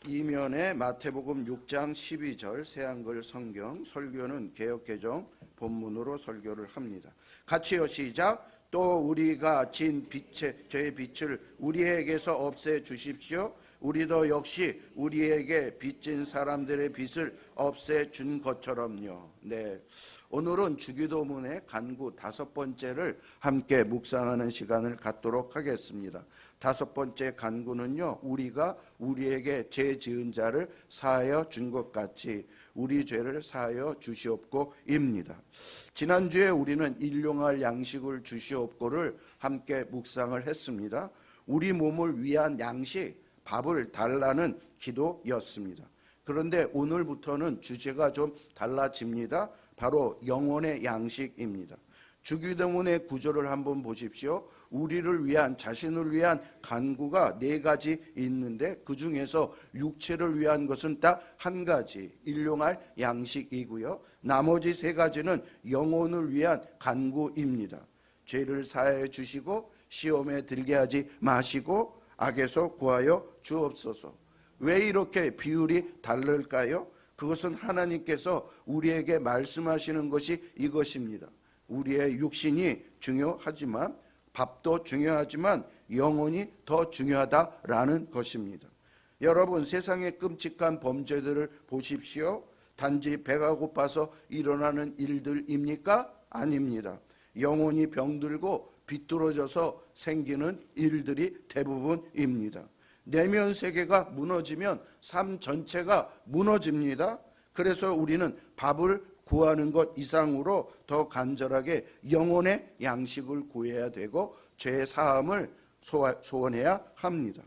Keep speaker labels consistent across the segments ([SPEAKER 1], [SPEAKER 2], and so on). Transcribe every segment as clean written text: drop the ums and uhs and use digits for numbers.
[SPEAKER 1] 이면에 마태복음 6장 12절 새한글 성경, 설교는 개역개정 본문으로 설교를 합니다. 같이요, 시작. 또 우리가 진 죄의 빛을 우리에게서 없애 주십시오. 우리도 역시 우리에게 빚진 사람들의 빚을 없애 준 것처럼요. 네, 오늘은 주기도문의 간구 5번째를 함께 묵상하는 시간을 갖도록 하겠습니다. 5번째 간구는요, 우리가 우리에게 죄 지은 자를 사하여 준 것 같이 우리 죄를 사하여 주시옵고입니다. 지난주에 우리는 일용할 양식을 주시옵고를 함께 묵상을 했습니다. 우리 몸을 위한 양식, 밥을 달라는 기도였습니다. 그런데 오늘부터는 주제가 좀 달라집니다. 바로 영혼의 양식입니다. 주기도문의 구조를 한번 보십시오. 우리를 위한, 자신을 위한 간구가 4가지 있는데 그 중에서 육체를 위한 것은 딱 1가지, 일용할 양식이고요. 나머지 3가지는 영혼을 위한 간구입니다. 죄를 사하여 주시고 시험에 들게 하지 마시고 악에서 구하여 주옵소서. 왜 이렇게 비율이 다를까요? 그것은 하나님께서 우리에게 말씀하시는 것이 이것입니다. 우리의 육신이 중요하지만, 밥도 중요하지만 영혼이 더 중요하다라는 것입니다. 여러분, 세상의 끔찍한 범죄들을 보십시오. 단지 배가 고파서 일어나는 일들입니까? 아닙니다. 영혼이 병들고 비뚤어져서 생기는 일들이 대부분입니다. 내면 세계가 무너지면 삶 전체가 무너집니다. 그래서 우리는 밥을 구하는 것 이상으로 더 간절하게 영혼의 양식을 구해야 되고 죄 사함을 소원해야 합니다.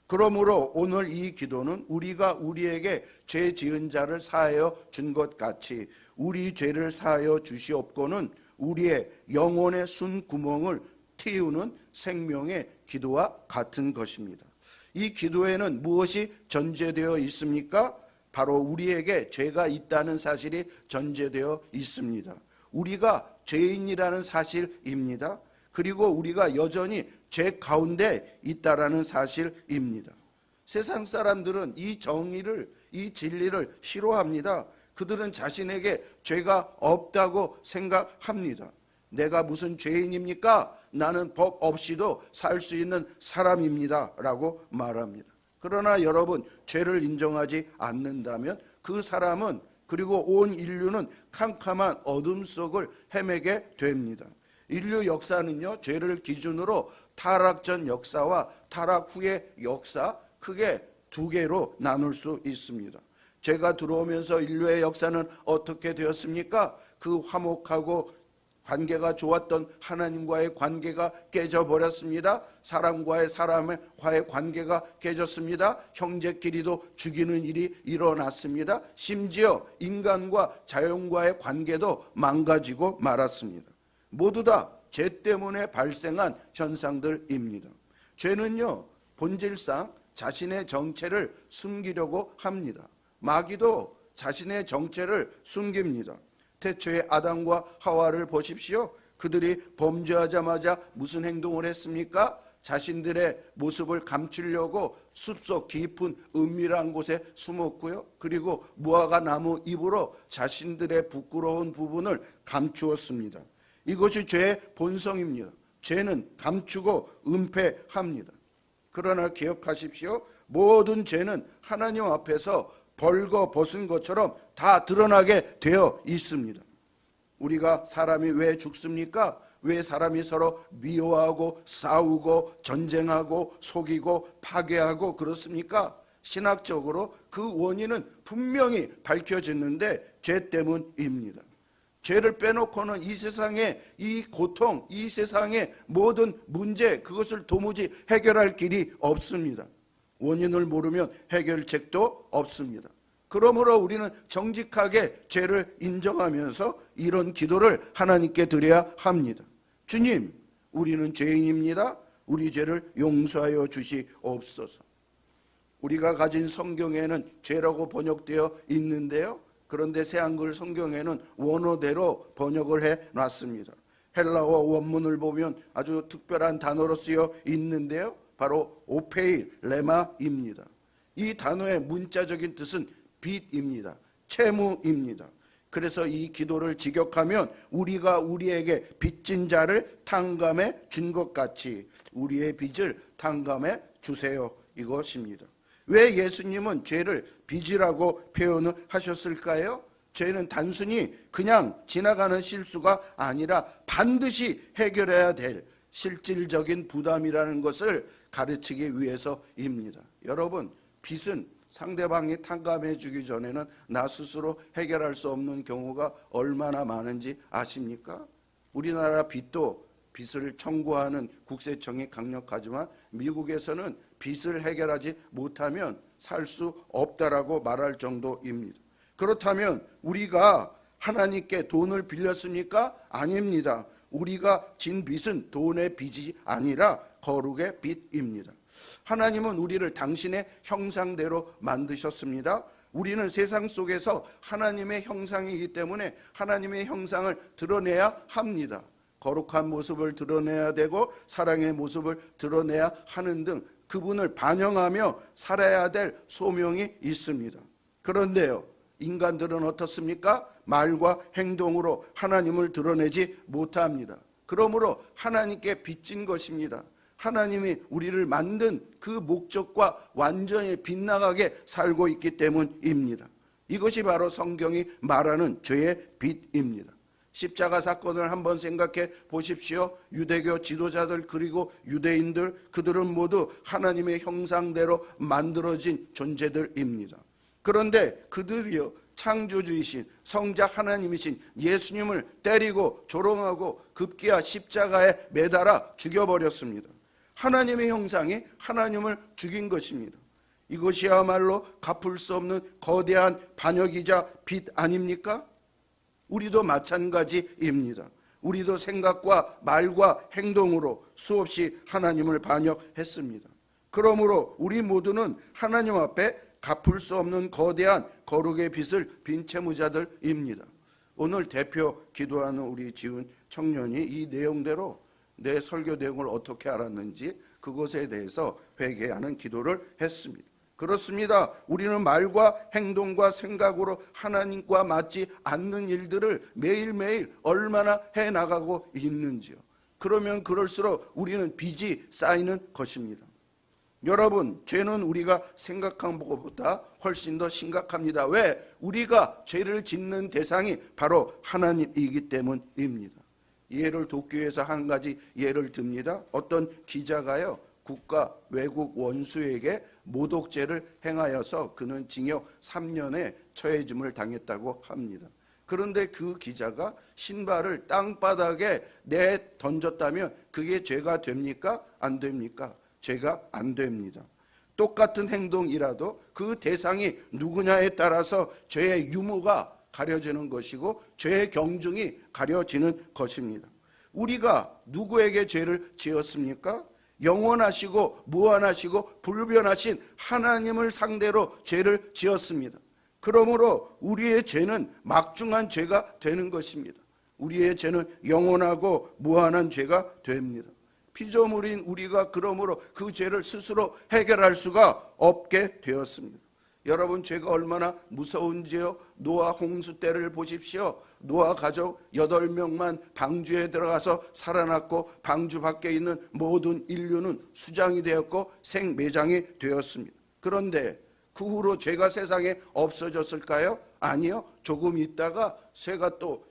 [SPEAKER 1] 그러므로 오늘 이 기도는 우리가 우리에게 죄 지은 자를 사하여 준 것 같이 우리 죄를 사하여 주시옵고는 우리의 영혼의 순구멍을 틔우는 생명의 기도와 같은 것입니다. 이 기도에는 무엇이 전제되어 있습니까? 바로 우리에게 죄가 있다는 사실이 전제되어 있습니다. 우리가 죄인이라는 사실입니다. 그리고 우리가 여전히 죄 가운데 있다라는 사실입니다. 세상 사람들은 이 정의를, 이 진리를 싫어합니다. 그들은 자신에게 죄가 없다고 생각합니다. 내가 무슨 죄인입니까? 나는 법 없이도 살 수 있는 사람입니다 라고 말합니다. 그러나 여러분, 죄를 인정하지 않는다면 그 사람은, 그리고 온 인류는 캄캄한 어둠 속을 헤매게 됩니다. 인류 역사는요, 죄를 기준으로 타락 전 역사와 타락 후의 역사, 크게 2개로 나눌 수 있습니다. 죄가 들어오면서 인류의 역사는 어떻게 되었습니까? 그 화목하고 관계가 좋았던 하나님과의 관계가 깨져버렸습니다. 사람과의 관계가 깨졌습니다. 형제끼리도 죽이는 일이 일어났습니다. 심지어 인간과 자연과의 관계도 망가지고 말았습니다. 모두 다 죄 때문에 발생한 현상들입니다. 죄는요, 본질상 자신의 정체를 숨기려고 합니다. 마귀도 자신의 정체를 숨깁니다. 태초에 아담과 하와를 보십시오. 그들이 범죄하자마자 무슨 행동을 했습니까? 자신들의 모습을 감추려고 숲속 깊은 은밀한 곳에 숨었고요. 그리고 무화과 나무 잎으로 자신들의 부끄러운 부분을 감추었습니다. 이것이 죄의 본성입니다. 죄는 감추고 은폐합니다. 그러나 기억하십시오. 모든 죄는 하나님 앞에서 벌거벗은 것처럼 다 드러나게 되어 있습니다. 우리가 사람이 왜 죽습니까? 왜 사람이 서로 미워하고 싸우고 전쟁하고 속이고 파괴하고 그렇습니까? 신학적으로 그 원인은 분명히 밝혀졌는데 죄 때문입니다. 죄를 빼놓고는 이 세상의 이 고통, 이 세상의 모든 문제, 그것을 도무지 해결할 길이 없습니다. 원인을 모르면 해결책도 없습니다. 그러므로 우리는 정직하게 죄를 인정하면서 이런 기도를 하나님께 드려야 합니다. 주님, 우리는 죄인입니다. 우리 죄를 용서하여 주시옵소서. 우리가 가진 성경에는 죄라고 번역되어 있는데요. 그런데 새한글 성경에는 원어대로 번역을 해놨습니다. 헬라어 원문을 보면 아주 특별한 단어로 쓰여 있는데요. 바로 오페이 레마입니다. 이 단어의 문자적인 뜻은 빚입니다. 채무입니다. 그래서 이 기도를 직역하면 우리가 우리에게 빚진 자를 탕감해 준 것 같이 우리의 빚을 탕감해 주세요, 이것입니다. 왜 예수님은 죄를 빚이라고 표현을 하셨을까요? 죄는 단순히 그냥 지나가는 실수가 아니라 반드시 해결해야 될 실질적인 부담이라는 것을 가르치기 위해서입니다. 여러분, 빚은 상대방이 탕감해 주기 전에는 나 스스로 해결할 수 없는 경우가 얼마나 많은지 아십니까? 우리나라 빚을 청구하는 국세청이 강력하지만 미국에서는 빚을 해결하지 못하면 살 수 없다라고 말할 정도입니다. 그렇다면 우리가 하나님께 돈을 빌렸습니까? 아닙니다. 우리가 진 빚은 돈의 빚이 아니라 거룩의 빚입니다. 하나님은 우리를 당신의 형상대로 만드셨습니다. 우리는 세상 속에서 하나님의 형상이기 때문에 하나님의 형상을 드러내야 합니다. 거룩한 모습을 드러내야 되고 사랑의 모습을 드러내야 하는 등 그분을 반영하며 살아야 될 소명이 있습니다. 그런데요, 인간들은 어떻습니까? 말과 행동으로 하나님을 드러내지 못합니다. 그러므로 하나님께 빚진 것입니다. 하나님이 우리를 만든 그 목적과 완전히 빗나가게 살고 있기 때문입니다. 이것이 바로 성경이 말하는 죄의 빚입니다. 십자가 사건을 한번 생각해 보십시오. 유대교 지도자들 그리고 유대인들, 그들은 모두 하나님의 형상대로 만들어진 존재들입니다. 그런데 그들이요, 창조주이신 성자 하나님이신 예수님을 때리고 조롱하고 급기야 십자가에 매달아 죽여버렸습니다. 하나님의 형상이 하나님을 죽인 것입니다. 이것이야말로 갚을 수 없는 거대한 반역이자 빚 아닙니까? 우리도 마찬가지입니다. 우리도 생각과 말과 행동으로 수없이 하나님을 반역했습니다. 그러므로 우리 모두는 하나님 앞에 갚을 수 없는 거대한 거룩의 빚을 빈 채무자들입니다. 오늘 대표 기도하는 우리 지은 청년이 이 내용대로 내 설교 내용을 어떻게 알았는지 그것에 대해서 회개하는 기도를 했습니다. 그렇습니다. 우리는 말과 행동과 생각으로 하나님과 맞지 않는 일들을 매일매일 얼마나 해나가고 있는지요. 그러면 그럴수록 우리는 빚이 쌓이는 것입니다. 여러분, 죄는 우리가 생각한 것보다 훨씬 더 심각합니다. 왜? 우리가 죄를 짓는 대상이 바로 하나님이기 때문입니다. 예를 돕기 위해서 한 가지 예를 듭니다. 어떤 기자가요, 국가 외국 원수에게 모독죄를 행하여서 그는 징역 3년에 처해짐을 당했다고 합니다. 그런데 그 기자가 신발을 땅바닥에 내던졌다면 그게 죄가 됩니까? 안 됩니까? 죄가 안 됩니다. 똑같은 행동이라도 그 대상이 누구냐에 따라서 죄의 유무가 가려지는 것이고 죄의 경중이 가려지는 것입니다. 우리가 누구에게 죄를 지었습니까? 영원하시고 무한하시고 불변하신 하나님을 상대로 죄를 지었습니다. 그러므로 우리의 죄는 막중한 죄가 되는 것입니다. 우리의 죄는 영원하고 무한한 죄가 됩니다. 피조물인 우리가 그러므로 그 죄를 스스로 해결할 수가 없게 되었습니다. 여러분, 죄가 얼마나 무서운지요? 노아 홍수 때를 보십시오. 노아 가족 8명만 방주에 들어가서 살아났고 방주 밖에 있는 모든 인류는 수장이 되었고 생매장이 되었습니다. 그런데 그 후로 죄가 세상에 없어졌을까요? 아니요. 조금 있다가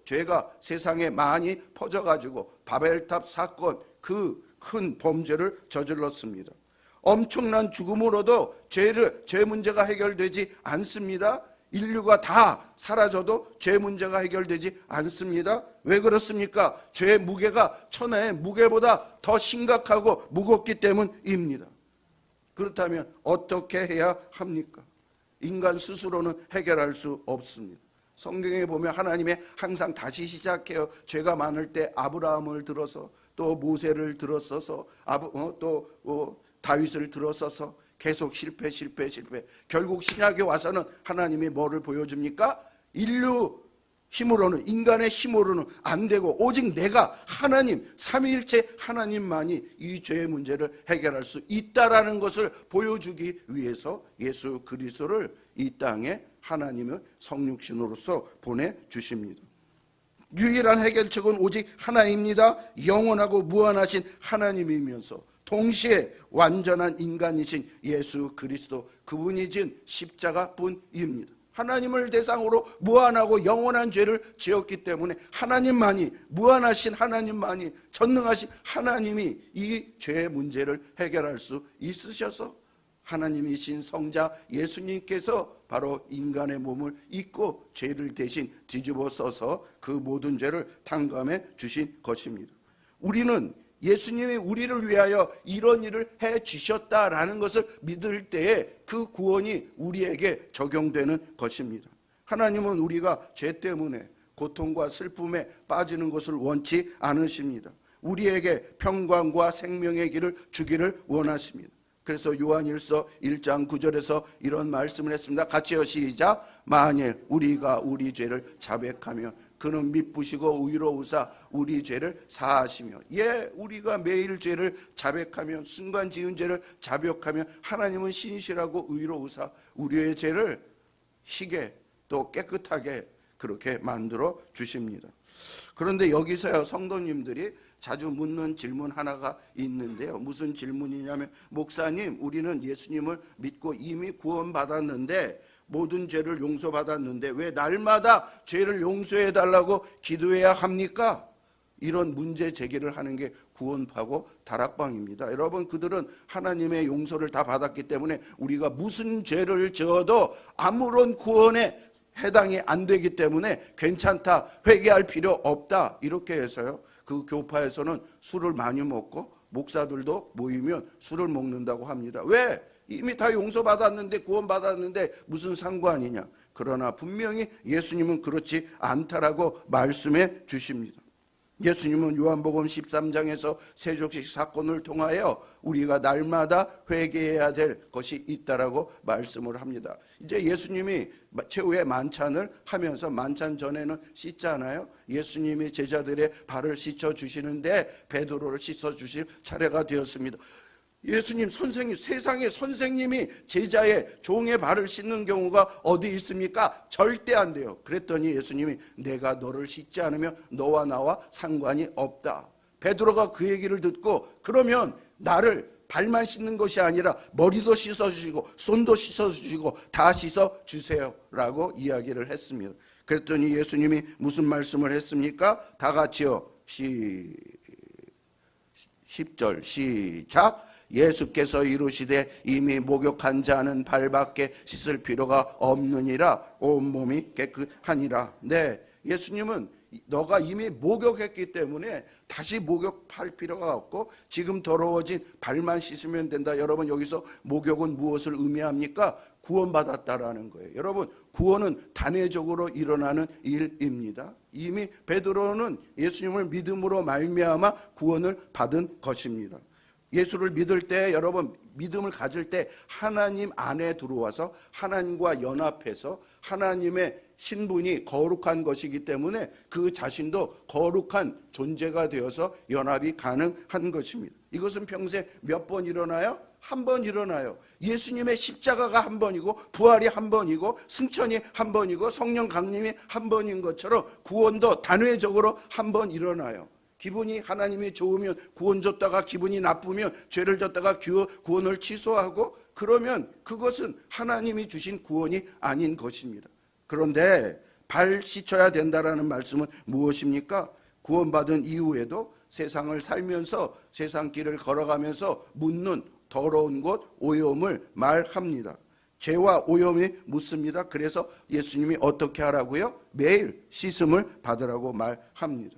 [SPEAKER 1] 죄가 세상에 많이 퍼져가지고 바벨탑 사건, 그 큰 범죄를 저질렀습니다. 엄청난 죽음으로도 죄 문제가 해결되지 않습니다. 인류가 다 사라져도 죄 문제가 해결되지 않습니다. 왜 그렇습니까? 죄의 무게가 천하의 무게보다 더 심각하고 무겁기 때문입니다. 그렇다면 어떻게 해야 합니까? 인간 스스로는 해결할 수 없습니다. 성경에 보면 하나님이 항상 다시 시작해요. 죄가 많을 때 아브라함을 들어서 또 모세를 들어서서 또 다윗을 들어서서 계속 실패. 결국 신약에 와서는 하나님이 뭐를 보여줍니까? 인류 힘으로는, 인간의 힘으로는 안 되고 오직 내가 하나님, 삼위일체 하나님만이 이 죄의 문제를 해결할 수 있다라는 것을 보여주기 위해서 예수 그리스도를 이 땅에 하나님의 성육신으로서 보내주십니다. 유일한 해결책은 오직 하나입니다. 영원하고 무한하신 하나님이면서 동시에 완전한 인간이신 예수 그리스도, 그분이 진 십자가뿐입니다. 하나님을 대상으로 무한하고 영원한 죄를 지었기 때문에 하나님만이, 무한하신 하나님만이, 전능하신 하나님이 이 죄의 문제를 해결할 수 있으셔서 하나님이신 성자 예수님께서 바로 인간의 몸을 입고 죄를 대신 뒤집어 써서 그 모든 죄를 탕감해 주신 것입니다. 우리는 예수님이 우리를 위하여 이런 일을 해 주셨다라는 것을 믿을 때에 그 구원이 우리에게 적용되는 것입니다. 하나님은 우리가 죄 때문에 고통과 슬픔에 빠지는 것을 원치 않으십니다. 우리에게 평강과 생명의 길을 주기를 원하십니다. 그래서 요한일서 1장 9절에서 이런 말씀을 했습니다. 같이요, 시작. 만일 우리가 우리 죄를 자백하며 그는 미쁘시고 의로우사 우리 죄를 사하시며. 예, 우리가 매일 죄를 자백하며, 순간 지은 죄를 자백하며 하나님은 신실하고 의로우사 우리의 죄를 희게 또 깨끗하게 그렇게 만들어 주십니다. 그런데 여기서요, 성도님들이 자주 묻는 질문 하나가 있는데요. 무슨 질문이냐면, 목사님, 우리는 예수님을 믿고 이미 구원받았는데, 모든 죄를 용서받았는데 왜 날마다 죄를 용서해 달라고 기도해야 합니까? 이런 문제 제기를 하는 게 구원파고 다락방입니다. 여러분, 그들은 하나님의 용서를 다 받았기 때문에 우리가 무슨 죄를 지어도 아무런 구원에 해당이 안 되기 때문에 괜찮다, 회개할 필요 없다, 이렇게 해서요, 그 교파에서는 술을 많이 먹고 목사들도 모이면 술을 먹는다고 합니다. 왜? 이미 다 용서받았는데, 구원받았는데 무슨 상관이냐. 그러나 분명히 예수님은 그렇지 않다라고 말씀해 주십니다. 예수님은 요한복음 13장에서 세족식 사건을 통하여 우리가 날마다 회개해야 될 것이 있다라고 말씀을 합니다. 이제 예수님이 최후의 만찬을 하면서, 만찬 전에는 씻잖아요. 예수님이 제자들의 발을 씻어 주시는데 베드로를 씻어 주실 차례가 되었습니다. 예수님, 선생님, 세상에 선생님이 제자의, 종의 발을 씻는 경우가 어디 있습니까? 절대 안 돼요. 그랬더니 예수님이 내가 너를 씻지 않으면 너와 나와 상관이 없다. 베드로가 그 얘기를 듣고, 그러면 나를 발만 씻는 것이 아니라 머리도 씻어주시고 손도 씻어주시고 다 씻어주세요 라고 이야기를 했습니다. 그랬더니 예수님이 무슨 말씀을 했습니까? 다 같이요, 10절 시작. 예수께서 이르시되 이미 목욕한 자는 발밖에 씻을 필요가 없느니라, 온몸이 깨끗하니라. 네, 예수님은 너가 이미 목욕했기 때문에 다시 목욕할 필요가 없고 지금 더러워진 발만 씻으면 된다. 여러분, 여기서 목욕은 무엇을 의미합니까? 구원받았다라는 거예요. 여러분, 구원은 단회적으로 일어나는 일입니다. 이미 베드로는 예수님을 믿음으로 말미암아 구원을 받은 것입니다. 예수를 믿을 때, 여러분, 믿음을 가질 때 하나님 안에 들어와서 하나님과 연합해서 하나님의 신분이 거룩한 것이기 때문에 그 자신도 거룩한 존재가 되어서 연합이 가능한 것입니다. 이것은 평생 몇 번 일어나요? 한 번 일어나요. 예수님의 십자가가 한 번이고 부활이 한 번이고 승천이 한 번이고 성령 강림이 한 번인 것처럼 구원도 단회적으로 한 번 일어나요. 기분이 하나님이 좋으면 구원 줬다가 기분이 나쁘면 죄를 졌다가 구원을 취소하고, 그러면 그것은 하나님이 주신 구원이 아닌 것입니다. 그런데 발 씻어야 된다라는 말씀은 무엇입니까? 구원받은 이후에도 세상을 살면서, 세상 길을 걸어가면서 묻는 더러운 것, 오염을 말합니다. 죄와 오염이 묻습니다. 그래서 예수님이 어떻게 하라고요? 매일 씻음을 받으라고 말합니다.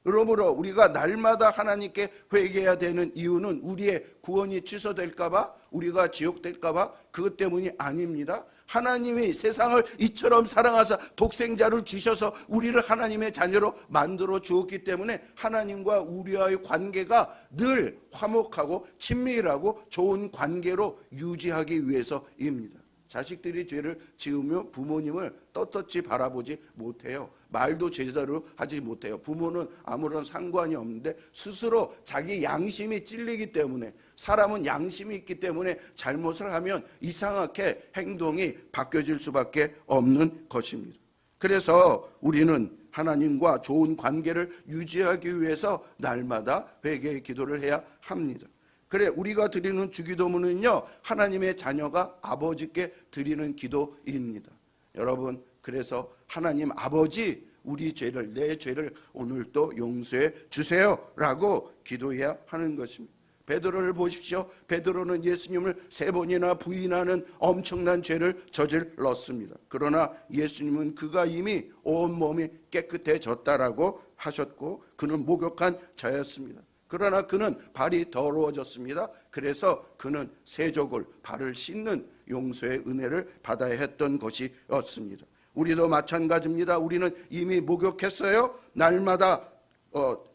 [SPEAKER 1] 그러므로 우리가 날마다 하나님께 회개해야 되는 이유는 우리의 구원이 취소될까봐, 우리가 지옥될까봐, 그것 때문이 아닙니다. 하나님이 세상을 이처럼 사랑하사 독생자를 주셔서 우리를 하나님의 자녀로 만들어 주었기 때문에 하나님과 우리와의 관계가 늘 화목하고 친밀하고 좋은 관계로 유지하기 위해서입니다. 자식들이 죄를 지으면 부모님을 떳떳이 바라보지 못해요. 말도 제대로 하지 못해요. 부모는 아무런 상관이 없는데 스스로 자기 양심이 찔리기 때문에, 사람은 양심이 있기 때문에 잘못을 하면 이상하게 행동이 바뀌어질 수밖에 없는 것입니다. 그래서 우리는 하나님과 좋은 관계를 유지하기 위해서 날마다 회개의 기도를 해야 합니다. 그래, 우리가 드리는 주기도문은요, 하나님의 자녀가 아버지께 드리는 기도입니다. 여러분, 그래서 하나님 아버지, 우리 죄를, 내 죄를 오늘도 용서해 주세요 라고 기도해야 하는 것입니다. 베드로를 보십시오. 베드로는 예수님을 3번이나 부인하는 엄청난 죄를 저질렀습니다. 그러나 예수님은 그가 이미 온몸이 깨끗해졌다라고 하셨고, 그는 목욕한 자였습니다. 그러나 그는 발이 더러워졌습니다. 그래서 그는 세족을, 발을 씻는 용서의 은혜를 받아야 했던 것이었습니다. 우리도 마찬가지입니다. 우리는 이미 목욕했어요. 날마다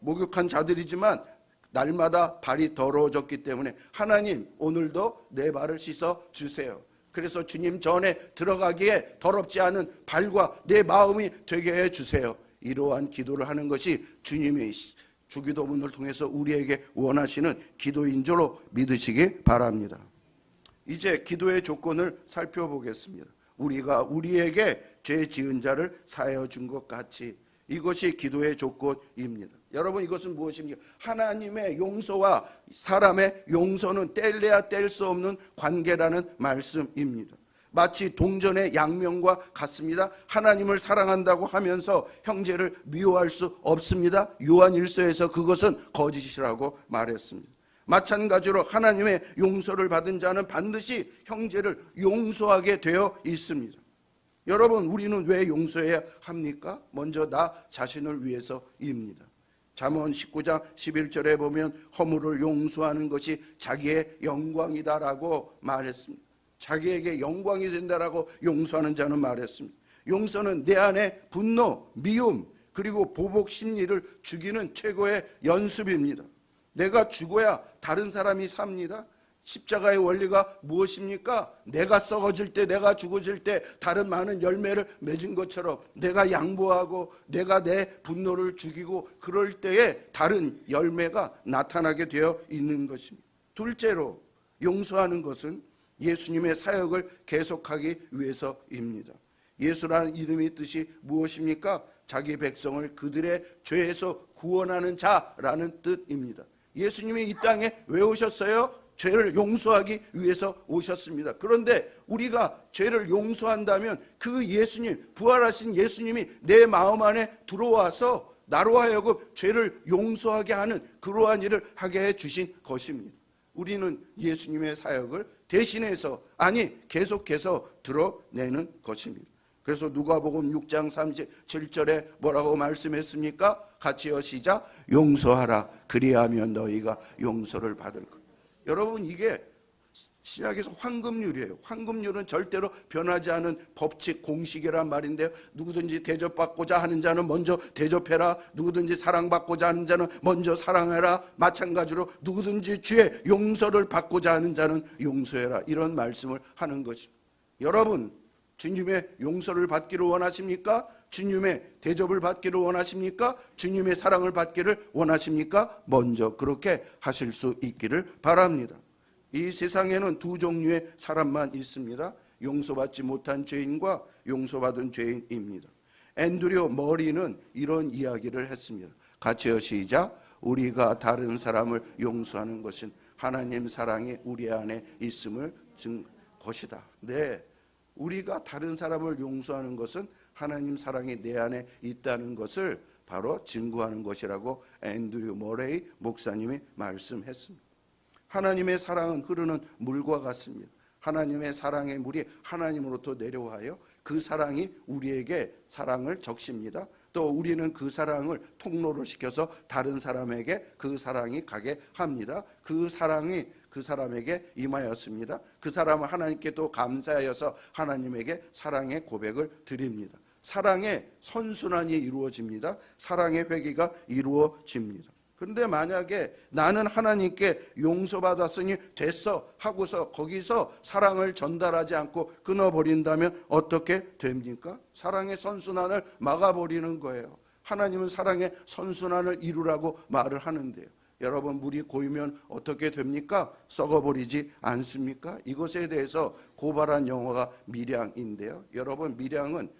[SPEAKER 1] 목욕한 자들이지만 날마다 발이 더러워졌기 때문에 하나님, 오늘도 내 발을 씻어 주세요. 그래서 주님 전에 들어가기에 더럽지 않은 발과 내 마음이 되게 해 주세요. 이러한 기도를 하는 것이 주님의 주기도문을 통해서 우리에게 원하시는 기도인 줄로 믿으시기 바랍니다. 이제 기도의 조건을 살펴보겠습니다. 우리가 우리에게 죄 지은 자를 사하여 준 것 같이, 이것이 기도의 조건입니다. 여러분, 이것은 무엇입니까? 하나님의 용서와 사람의 용서는 뗄래야 뗄 수 없는 관계라는 말씀입니다. 마치 동전의 양면과 같습니다. 하나님을 사랑한다고 하면서 형제를 미워할 수 없습니다. 요한 1서에서 그것은 거짓이라고 말했습니다. 마찬가지로 하나님의 용서를 받은 자는 반드시 형제를 용서하게 되어 있습니다. 여러분, 우리는 왜 용서해야 합니까? 먼저 나 자신을 위해서입니다. 잠언 19장 11절에 보면 허물을 용서하는 것이 자기의 영광이다라고 말했습니다. 자기에게 영광이 된다라고 용서하는 자는 말했습니다. 용서는 내 안에 분노, 미움, 그리고 보복 심리를 죽이는 최고의 연습입니다. 내가 죽어야 다른 사람이 삽니다. 십자가의 원리가 무엇입니까? 내가 썩어질 때, 내가 죽어질 때 다른 많은 열매를 맺은 것처럼 내가 양보하고 내가 내 분노를 죽이고 그럴 때에 다른 열매가 나타나게 되어 있는 것입니다. 둘째로, 용서하는 것은 예수님의 사역을 계속하기 위해서입니다. 예수라는 이름의 뜻이 무엇입니까? 자기 백성을 그들의 죄에서 구원하는 자라는 뜻입니다. 예수님이 이 땅에 왜 오셨어요? 죄를 용서하기 위해서 오셨습니다. 그런데 우리가 죄를 용서한다면 그 예수님, 부활하신 예수님이 내 마음 안에 들어와서 나로 하여금 죄를 용서하게 하는 그러한 일을 하게 해 주신 것입니다. 우리는 예수님의 사역을 대신해서, 아니 계속해서 드러내는 것입니다. 그래서 누가복음 6장 37절에 뭐라고 말씀했습니까? 같이요, 시작. 용서하라, 그리하면 너희가 용서를 받을 것. 여러분, 이게 신약에서 황금률이에요. 황금률은 절대로 변하지 않은 법칙, 공식이란 말인데요. 누구든지 대접받고자 하는 자는 먼저 대접해라. 누구든지 사랑받고자 하는 자는 먼저 사랑해라. 마찬가지로 누구든지 주의 용서를 받고자 하는 자는 용서해라. 이런 말씀을 하는 것입니다. 여러분, 주님의 용서를 받기를 원하십니까? 주님의 대접을 받기를 원하십니까? 주님의 사랑을 받기를 원하십니까? 먼저 그렇게 하실 수 있기를 바랍니다. 이 세상에는 두 종류의 사람만 있습니다. 용서받지 못한 죄인과 용서받은 죄인입니다. 앤드류 머리는 이런 이야기를 했습니다. 같이요, 시작. 우리가 다른 사람을 용서하는 것은 하나님 사랑이 우리 안에 있음을 증거한 것이다. 네, 우리가 다른 사람을 용서하는 것은 하나님 사랑이 내 안에 있다는 것을 바로 증거하는 것이라고 앤드류 머레이 목사님이 말씀했습니다. 하나님의 사랑은 흐르는 물과 같습니다. 하나님의 사랑의 물이 하나님으로부터 내려와요. 그 사랑이 우리에게 사랑을 적십니다. 또 우리는 그 사랑을 통로를 시켜서 다른 사람에게 그 사랑이 가게 합니다. 그 사랑이 그 사람에게 임하였습니다. 그 사람은 하나님께 또 감사하여서 하나님에게 사랑의 고백을 드립니다. 사랑의 선순환이 이루어집니다. 사랑의 회개가 이루어집니다. 그런데 만약에 나는 하나님께 용서받았으니 됐어 하고서 거기서 사랑을 전달하지 않고 끊어버린다면 어떻게 됩니까? 사랑의 선순환을 막아버리는 거예요. 하나님은 사랑의 선순환을 이루라고 말을 하는데요. 여러분, 물이 고이면 어떻게 됩니까? 썩어버리지 않습니까? 이것에 대해서 고발한 영화가 밀양인데요. 여러분, 밀양은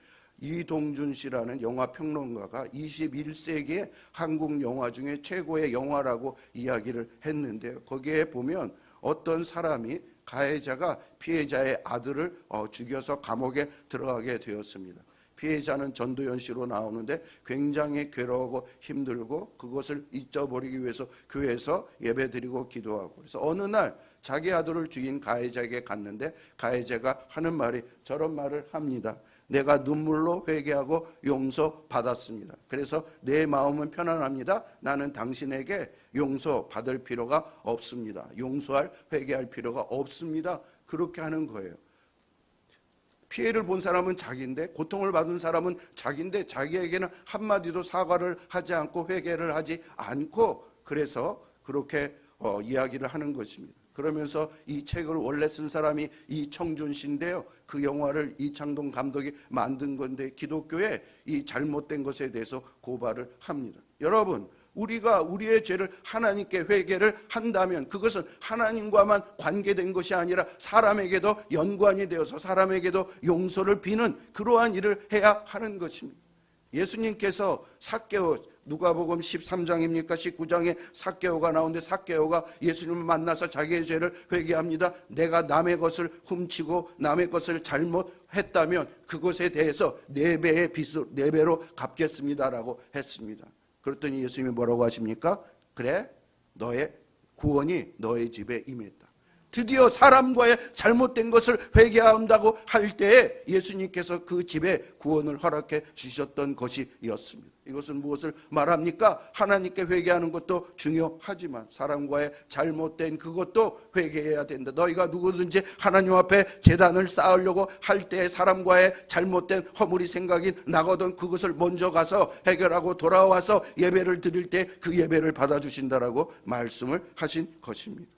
[SPEAKER 1] 이동준 씨라는 영화평론가가 21세기의 한국 영화 중에 최고의 영화라고 이야기를 했는데요. 거기에 보면 어떤 사람이 가해자가 피해자의 아들을 죽여서 감옥에 들어가게 되었습니다. 피해자는 전도연 씨로 나오는데 굉장히 괴로워하고 힘들고 그것을 잊어버리기 위해서 교회에서 예배드리고 기도하고, 그래서 어느 날 자기 아들을 죽인 가해자에게 갔는데 가해자가 하는 말이 저런 말을 합니다. 내가 눈물로 회개하고 용서받았습니다. 그래서 내 마음은 편안합니다. 나는 당신에게 용서받을 필요가 없습니다. 용서할, 회개할 필요가 없습니다. 그렇게 하는 거예요. 피해를 본 사람은 자기인데, 고통을 받은 사람은 자기인데 자기에게는 한마디도 사과를 하지 않고 회개를 하지 않고, 그래서 그렇게 이야기를 하는 것입니다. 그러면서 이 책을 원래 쓴 사람이 이청준 씨인데요. 그 영화를 이창동 감독이 만든 건데 기독교의 이 잘못된 것에 대해서 고발을 합니다. 여러분, 우리가 우리의 죄를 하나님께 회개를 한다면 그것은 하나님과만 관계된 것이 아니라 사람에게도 연관이 되어서 사람에게도 용서를 비는 그러한 일을 해야 하는 것입니다. 예수님께서 삭개오, 누가복음 13장입니까? 19장에 삭개오가 나오는데 삭개오가 예수님을 만나서 자기의 죄를 회개합니다. 내가 남의 것을 훔치고 남의 것을 잘못했다면 그것에 대해서 4배의 빚을 4배로 갚겠습니다라고 했습니다. 그랬더니 예수님이 뭐라고 하십니까? 그래, 너의 구원이 너의 집에 임했다. 드디어 사람과의 잘못된 것을 회개한다고 할 때에 예수님께서 그 집에 구원을 허락해 주셨던 것이었습니다. 이것은 무엇을 말합니까? 하나님께 회개하는 것도 중요하지만 사람과의 잘못된 그것도 회개해야 된다. 너희가 누구든지 하나님 앞에 제단을 쌓으려고 할 때 사람과의 잘못된 허물이 생각이 나거든 그것을 먼저 가서 해결하고 돌아와서 예배를 드릴 때 그 예배를 받아주신다라고 말씀을 하신 것입니다.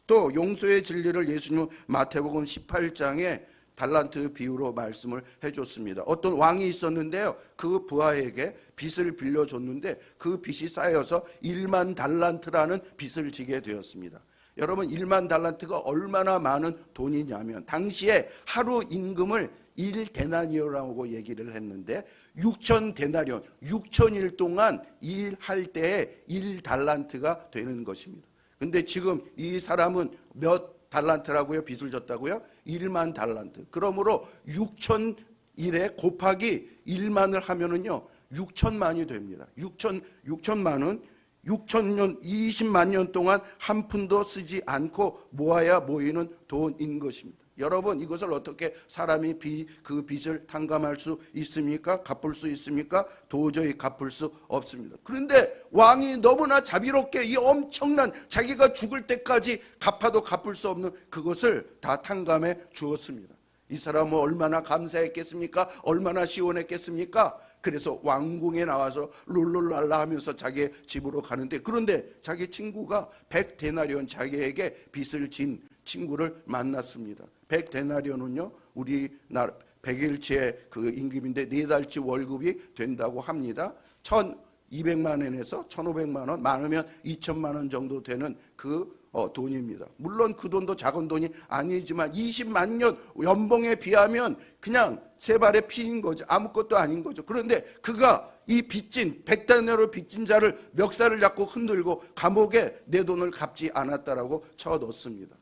[SPEAKER 1] 또 용서의 진리를 예수님은 마태복음 18장에 달란트 비유로 말씀을 해줬습니다. 어떤 왕이 있었는데요, 그 부하에게 빚을 빌려줬는데 그 빚이 쌓여서 1만 달란트라는 빚을 지게 되었습니다. 여러분, 1만 달란트가 얼마나 많은 돈이냐면 당시에 하루 임금을 1데나리온이라고 얘기를 했는데 6,000데나리온, 6,000일 동안 일할 때에 1달란트가 되는 것입니다. 근데 지금 이 사람은 몇 달란트라고요? 빚을 졌다고요? 1만 달란트. 그러므로 6,000일에 곱하기 1만을 하면은요 6천만이 됩니다. 6천만은 6천년 20만 년 동안 한 푼도 쓰지 않고 모아야 모이는 돈인 것입니다. 여러분, 이것을 어떻게 사람이 그 빚을 탕감할 수 있습니까? 갚을 수 있습니까? 도저히 갚을 수 없습니다. 그런데 왕이 너무나 자비롭게 이 엄청난 자기가 죽을 때까지 갚아도 갚을 수 없는 그것을 다 탕감해 주었습니다. 이 사람은 얼마나 감사했겠습니까? 얼마나 시원했겠습니까? 그래서 왕궁에 나와서 룰루랄라 하면서 자기의 집으로 가는데, 그런데 자기 친구가 100데나리온 자기에게 빚을 진 친구를 만났습니다. 100데나리온은요 우리나라 100일치의 그 임금인데 4달치 월급이 된다고 합니다. 1,200만 원에서 1,500만 원, 많으면 2천만 원 정도 되는 그 돈입니다. 물론 그 돈도 작은 돈이 아니지만 20만 년 연봉에 비하면 그냥 세 발의 피인 거죠. 아무것도 아닌 거죠. 그런데 그가 이 빚진 100데나리온 빚진 자를 멱살을 잡고 흔들고 감옥에 내 돈을 갚지 않았다라고 쳐넣습니다.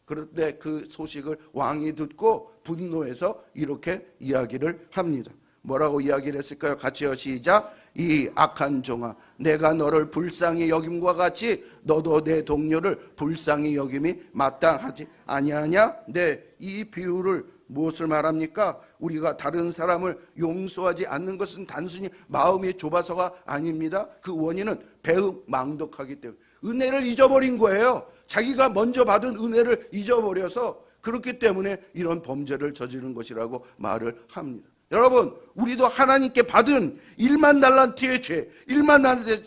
[SPEAKER 1] 그런데 그 소식을 왕이 듣고 분노해서 이렇게 이야기를 합니다. 뭐라고 이야기를 했을까요? 같이요, 시작. 이 악한 종아, 내가 너를 불쌍히 여김과 같이 너도 내 동료를 불쌍히 여김이 마땅하지 아니하냐? 네, 이 비유를 무엇을 말합니까? 우리가 다른 사람을 용서하지 않는 것은 단순히 마음이 좁아서가 아닙니다. 그 원인은 배은망덕하기 때문에 은혜를 잊어버린 거예요. 자기가 먼저 받은 은혜를 잊어버려서 그렇기 때문에 이런 범죄를 저지른 것이라고 말을 합니다. 여러분, 우리도 하나님께 받은 1만 달란트의 죄, 1만 달란트의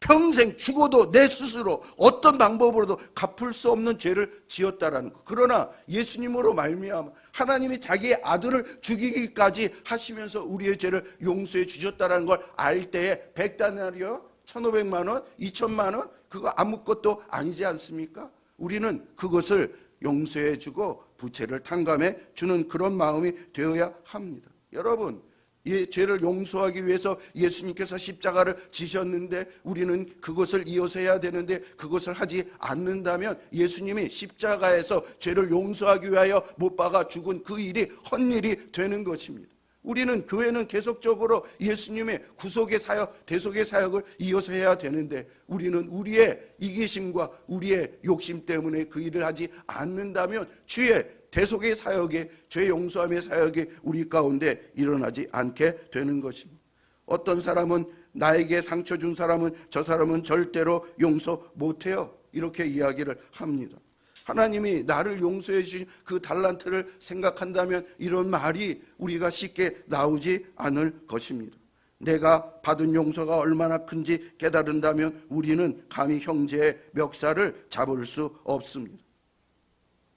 [SPEAKER 1] 평생 죽어도 내 스스로 어떤 방법으로도 갚을 수 없는 죄를 지었다라는 것. 그러나 예수님으로 말미암아 하나님이 자기의 아들을 죽이기까지 하시면서 우리의 죄를 용서해 주셨다는 걸 알 때에 100다나리요, 1,500만 원, 2,000만 원 그거 아무것도 아니지 않습니까? 우리는 그것을 용서해 주고 부채를 탕감해 주는 그런 마음이 되어야 합니다. 여러분, 이 죄를 용서하기 위해서 예수님께서 십자가를 지셨는데 우리는 그것을 이어서 해야 되는데 그것을 하지 않는다면 예수님이 십자가에서 죄를 용서하기 위하여 못 박아 죽은 그 일이 헛일이 되는 것입니다. 우리는 교회는 계속적으로 예수님의 구속의 사역, 대속의 사역을 이어서 해야 되는데 우리는 우리의 이기심과 우리의 욕심 때문에 그 일을 하지 않는다면 주의 대속의 사역에, 죄 용서함의 사역이 우리 가운데 일어나지 않게 되는 것입니다. 어떤 사람은 나에게 상처 준 사람은 저 사람은 절대로 용서 못해요, 이렇게 이야기를 합니다. 하나님이 나를 용서해 주신 그 달란트를 생각한다면 이런 말이 우리가 쉽게 나오지 않을 것입니다. 내가 받은 용서가 얼마나 큰지 깨달은다면 우리는 감히 형제의 멱살을 잡을 수 없습니다.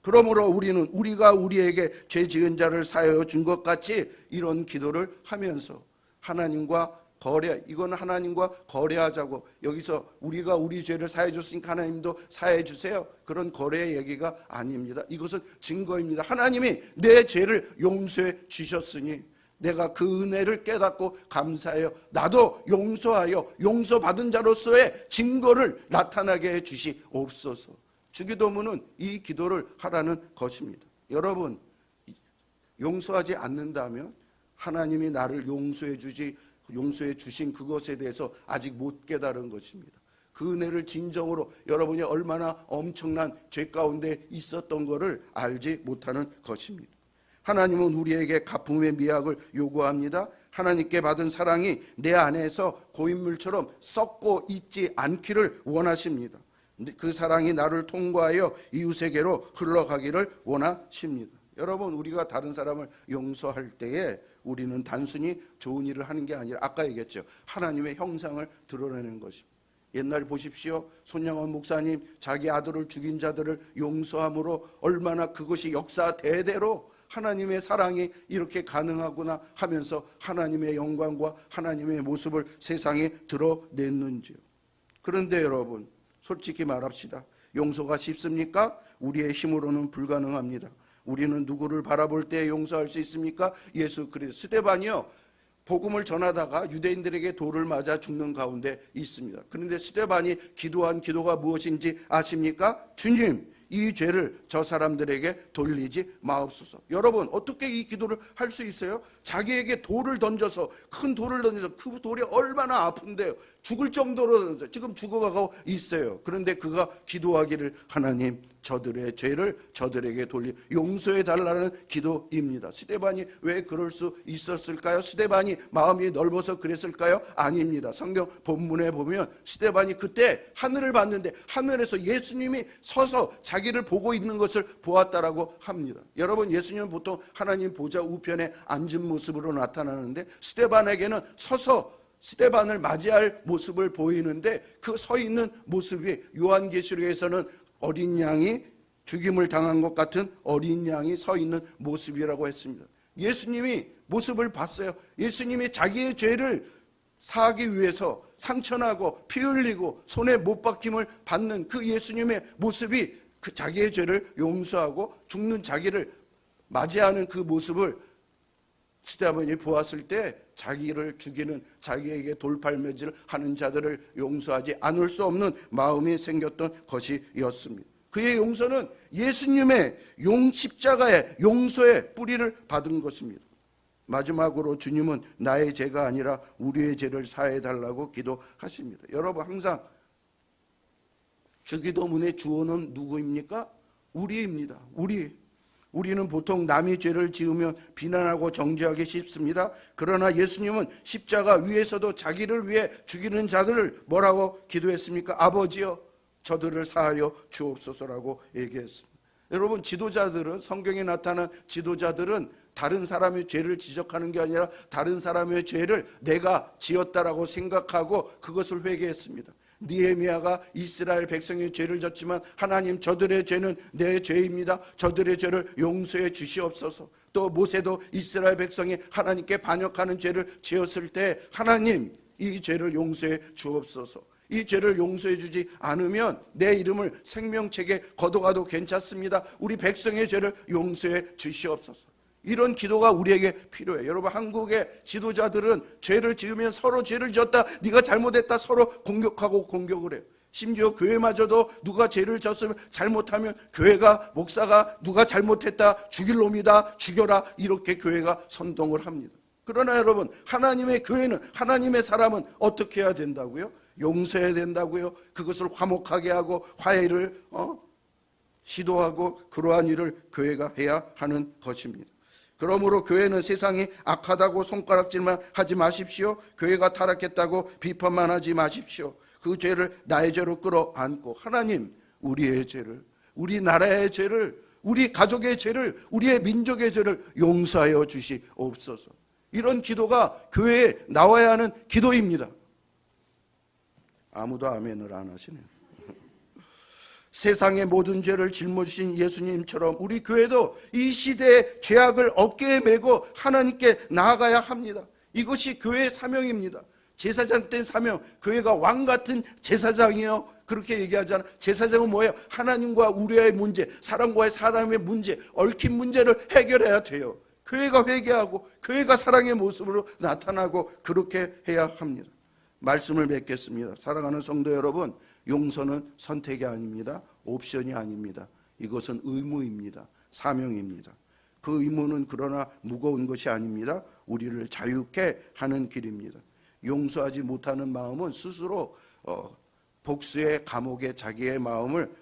[SPEAKER 1] 그러므로 우리는 우리가 우리에게 죄 지은 자를 사하여 준 것 같이 이런 기도를 하면서 하나님과 거래, 이건 하나님과 거래하자고, 여기서 우리가 우리 죄를 사해 줬으니까 하나님도 사해 주세요, 그런 거래의 얘기가 아닙니다. 이것은 증거입니다. 하나님이 내 죄를 용서해 주셨으니 내가 그 은혜를 깨닫고 감사해요. 나도 용서하여 용서받은 자로서의 증거를 나타나게 해 주시옵소서. 주기도문은 이 기도를 하라는 것입니다. 여러분, 용서하지 않는다면 하나님이 나를 용서해 주신 그것에 대해서 아직 못 깨달은 것입니다. 그 은혜를 진정으로 여러분이 얼마나 엄청난 죄 가운데 있었던 것을 알지 못하는 것입니다. 하나님은 우리에게 갚음의 미학을 요구합니다. 하나님께 받은 사랑이 내 안에서 고인물처럼 썩고 있지 않기를 원하십니다. 그 사랑이 나를 통과하여 이웃에게로 흘러가기를 원하십니다. 여러분, 우리가 다른 사람을 용서할 때에 우리는 단순히 좋은 일을 하는 게 아니라 아까 얘기했죠, 하나님의 형상을 드러내는 것입니다. 옛날 보십시오, 손양원 목사님 자기 아들을 죽인 자들을 용서함으로 얼마나 그것이 역사 대대로 하나님의 사랑이 이렇게 가능하구나 하면서 하나님의 영광과 하나님의 모습을 세상에 드러냈는지요. 그런데 여러분, 솔직히 말합시다. 용서가 쉽습니까? 우리의 힘으로는 불가능합니다. 우리는 누구를 바라볼 때 용서할 수 있습니까? 예수 그리스도. 스데반이요, 복음을 전하다가 유대인들에게 돌을 맞아 죽는 가운데 있습니다. 그런데 스데반이 기도한 기도가 무엇인지 아십니까? 주님, 이 죄를 저 사람들에게 돌리지 마옵소서. 여러분, 어떻게 이 기도를 할 수 있어요? 자기에게 돌을 던져서, 큰 돌을 던져서, 그 돌이 얼마나 아픈데요, 죽을 정도로 던져, 지금 죽어가고 있어요. 그런데 그가 기도하기를, 하나님 저들의 죄를 저들에게 돌리 용서해 달라는 기도입니다. 스데반이 왜 그럴 수 있었을까요? 스데반이 마음이 넓어서 그랬을까요? 아닙니다. 성경 본문에 보면 스데반이 그때 하늘을 봤는데 하늘에서 예수님이 서서 자기를 보고 있는 것을 보았다라고 합니다. 여러분, 예수님은 보통 하나님 보좌 우편에 앉은 모습으로 나타나는데 스데반에게는 서서 스데반을 맞이할 모습을 보이는데 그 서 있는 모습이 요한계시록에서는 어린 양이 죽임을 당한 것 같은 어린 양이 서 있는 모습이라고 했습니다. 예수님이 모습을 봤어요. 예수님이 자기의 죄를 사하기 위해서 상처나고 피 흘리고 손에 못 박힘을 받는 그 예수님의 모습이 그 자기의 죄를 용서하고 죽는 자기를 맞이하는 그 모습을 스데반이 보았을 때 자기를 죽이는, 자기에게 돌팔매질 하는 자들을 용서하지 않을 수 없는 마음이 생겼던 것이었습니다. 그의 용서는 예수님의 십자가의 용서의 뿌리를 받은 것입니다. 마지막으로 주님은 나의 죄가 아니라 우리의 죄를 사해달라고 기도하십니다. 여러분, 항상 주기도문의 주어는 누구입니까? 우리입니다. 우리는 보통 남의 죄를 지으면 비난하고 정죄하기 쉽습니다. 그러나 예수님은 십자가 위에서도 자기를 위해 죽이는 자들을 뭐라고 기도했습니까? 아버지여 저들을 사하여 주옵소서라고 얘기했습니다. 여러분, 지도자들은, 성경에 나타난 지도자들은 다른 사람의 죄를 지적하는 게 아니라 다른 사람의 죄를 내가 지었다라고 생각하고 그것을 회개했습니다. 느헤미야가 이스라엘 백성의 죄를 졌지만 하나님, 저들의 죄는 내 죄입니다. 저들의 죄를 용서해 주시옵소서. 또 모세도 이스라엘 백성이 하나님께 반역하는 죄를 지었을 때 하나님, 이 죄를 용서해 주옵소서. 이 죄를 용서해 주지 않으면 내 이름을 생명책에 거둬가도 괜찮습니다. 우리 백성의 죄를 용서해 주시옵소서. 이런 기도가 우리에게 필요해요. 여러분, 한국의 지도자들은 죄를 지으면 서로 죄를 지었다, 네가 잘못했다, 서로 공격하고 공격을 해요. 심지어 교회마저도 누가 죄를 졌으면, 잘못하면 교회가, 목사가 누가 잘못했다, 죽일 놈이다, 죽여라, 이렇게 교회가 선동을 합니다. 그러나 여러분, 하나님의 교회는, 하나님의 사람은 어떻게 해야 된다고요? 용서해야 된다고요. 그것을 화목하게 하고 화해를 시도하고, 그러한 일을 교회가 해야 하는 것입니다. 그러므로 교회는 세상이 악하다고 손가락질만 하지 마십시오. 교회가 타락했다고 비판만 하지 마십시오. 그 죄를 나의 죄로 끌어안고, 하나님, 우리의 죄를, 우리 나라의 죄를, 우리 가족의 죄를, 우리의 민족의 죄를 용서하여 주시옵소서. 이런 기도가 교회에 나와야 하는 기도입니다. 아무도 아멘을 안 하시네요. 세상의 모든 죄를 짊어지신 예수님처럼 우리 교회도 이 시대의 죄악을 어깨에 메고 하나님께 나아가야 합니다. 이것이 교회의 사명입니다. 제사장 된 사명, 교회가 왕 같은 제사장이요, 그렇게 얘기하잖아. 제사장은 뭐예요? 하나님과 우리의 문제, 사람과의 사람의 문제, 얽힌 문제를 해결해야 돼요. 교회가 회개하고 교회가 사랑의 모습으로 나타나고 그렇게 해야 합니다. 말씀을 맺겠습니다. 사랑하는 성도 여러분, 용서는 선택이 아닙니다. 옵션이 아닙니다. 이것은 의무입니다. 사명입니다. 그 의무는 그러나 무거운 것이 아닙니다. 우리를 자유케 하는 길입니다. 용서하지 못하는 마음은 스스로 복수의 감옥에 자기의 마음을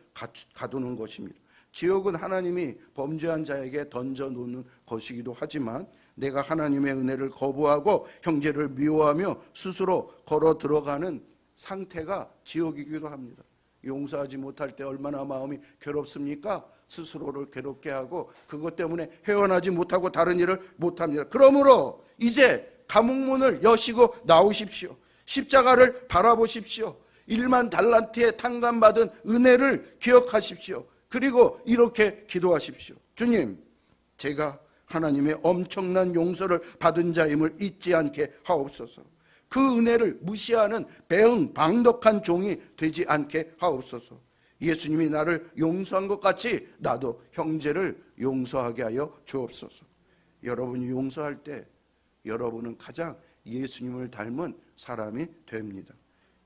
[SPEAKER 1] 가두는 것입니다. 지옥은 하나님이 범죄한 자에게 던져놓는 것이기도 하지만, 내가 하나님의 은혜를 거부하고 형제를 미워하며 스스로 걸어 들어가는 상태가 지옥이기도 합니다. 용서하지 못할 때 얼마나 마음이 괴롭습니까? 스스로를 괴롭게 하고 그것 때문에 헤어나지 못하고 다른 일을 못합니다. 그러므로 이제 감옥문을 여시고 나오십시오. 십자가를 바라보십시오. 1만 달란트에 탕감받은 은혜를 기억하십시오. 그리고 이렇게 기도하십시오. 주님, 제가 하나님의 엄청난 용서를 받은 자임을 잊지 않게 하옵소서. 그 은혜를 무시하는 배은방덕한 종이 되지 않게 하옵소서. 예수님이 나를 용서한 것 같이 나도 형제를 용서하게 하여 주옵소서. 여러분이 용서할 때 여러분은 가장 예수님을 닮은 사람이 됩니다.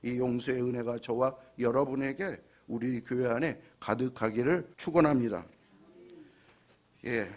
[SPEAKER 1] 이 용서의 은혜가 저와 여러분에게 우리 교회 안에 가득하기를 축원합니다. 예.